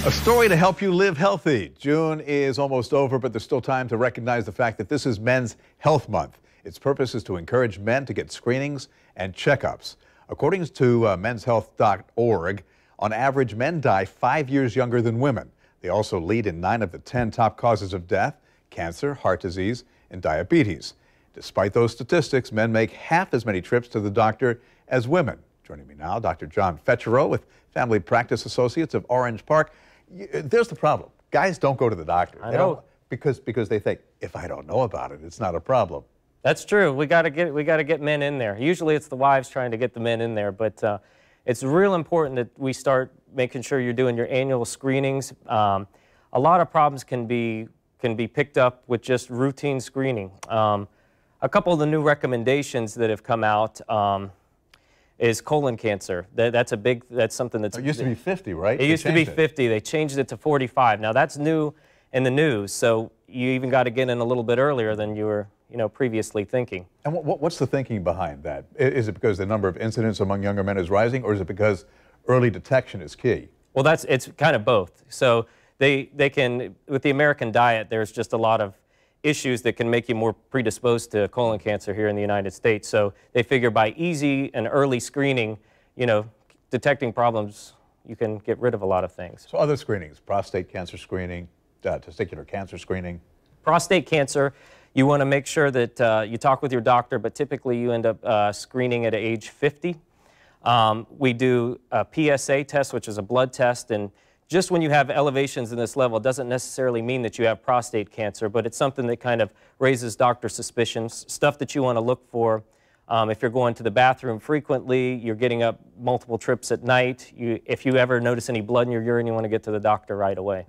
A story to help you live healthy. June is almost over, but there's still time to recognize the fact that this is Men's Health Month. Its purpose is to encourage men to get screenings and checkups. According to menshealth.org, on average, men die 5 years younger than women. They also lead in 9 of the 10 top causes of death: cancer, heart disease, and diabetes. Despite those statistics, men make half as many trips to the doctor as women. Joining me now, Dr. John Fetchero with Family Practice Associates of Orange Park. There's the problem. Guys don't go to the doctor. I know. Because they think, if I don't know about it, it's not a problem. That's true. We got to get men in there. Usually it's the wives trying to get the men in there, but it's real important that we start making sure you're doing your annual screenings. A lot of problems can be picked up with just routine screening. A couple of the new recommendations that have come out is colon cancer. That's something that's... It used to be 50, right? It used to be 50. They changed it to 45. Now that's new in the news, so you even got to get in a little bit earlier than you were, previously thinking. And what's the thinking behind that? Is it because the number of incidents among younger men is rising, or is it because early detection is key? Well, it's kind of both. So they can, with the American diet, there's just a lot of issues that can make you more predisposed to colon cancer here in the United States. So they figure by easy and early screening, detecting problems, you can get rid of a lot of things. So other screenings, prostate cancer screening, testicular cancer screening. Prostate cancer, you want to make sure that you talk with your doctor, but typically you end up screening at age 50. We do a PSA test, which is a blood test, and just when you have elevations in this level, it doesn't necessarily mean that you have prostate cancer, but it's something that kind of raises doctor suspicions, stuff that you want to look for. If you're going to the bathroom frequently, you're getting up multiple trips at night, if you ever notice any blood in your urine, you want to get to the doctor right away.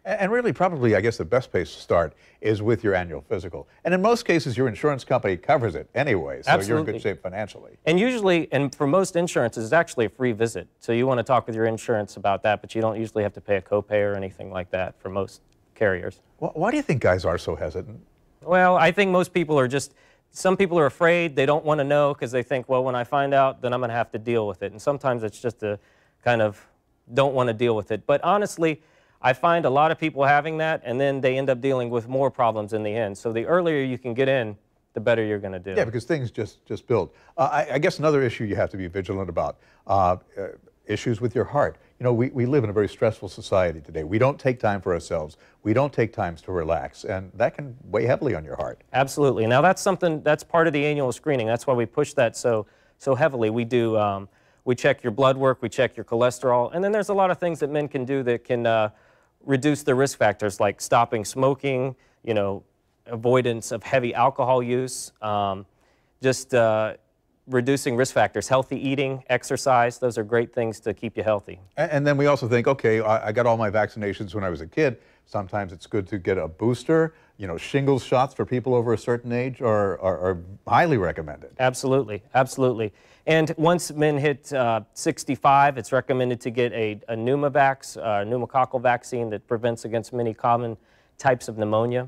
And really, probably, I guess the best place to start is with your annual physical. And in most cases, your insurance company covers it anyway, so Absolutely. You're in good shape financially. And usually, and for most insurances, it's actually a free visit. So you want to talk with your insurance about that, but you don't usually have to pay a copay or anything like that for most carriers. Why do you think guys are so hesitant? Well, I think most people are just, some people are afraid, they don't want to know because they think, well, when I find out, then I'm going to have to deal with it. And sometimes it's just a kind of don't want to deal with it. But honestly, I find a lot of people having that, and then they end up dealing with more problems in the end. So the earlier you can get in, the better you're going to do. Yeah, because things just build. I guess another issue you have to be vigilant about, issues with your heart. We live in a very stressful society today. We don't take time for ourselves. We don't take times to relax, and that can weigh heavily on your heart. Absolutely. Now that's something, that's part of the annual screening. That's why we push that so heavily. We do, we check your blood work, we check your cholesterol, and then there's a lot of things that men can do that can reduce the risk factors, like stopping smoking, avoidance of heavy alcohol use, just reducing risk factors, healthy eating, exercise. Those are great things to keep you healthy. And then we also think, okay, I got all my vaccinations when I was a kid. Sometimes it's good to get a booster. Shingles shots for people over a certain age are highly recommended. Absolutely, absolutely. And once men hit 65, it's recommended to get a pneumovax, pneumococcal vaccine that prevents against many common types of pneumonia.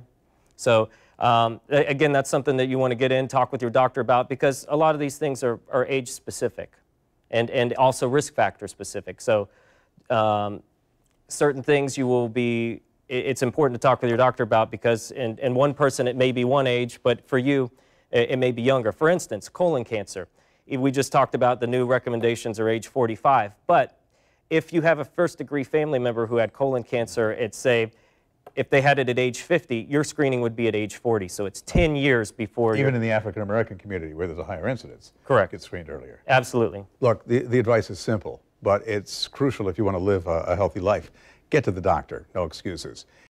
So again, that's something that you want to get in, talk with your doctor about, because a lot of these things are age specific and also risk factor specific. So certain things you will be, it's important to talk with your doctor about, because in one person it may be one age, but for you it may be younger. For instance, colon cancer. We just talked about the new recommendations are age 45, but if you have a first-degree family member who had colon cancer, if they had it at age 50, your screening would be at age 40, so it's 10 years before. Even in the African-American community where there's a higher incidence. Correct. Get screened earlier. Absolutely. Look, the advice is simple, but it's crucial if you want to live a healthy life. Get to the doctor, no excuses.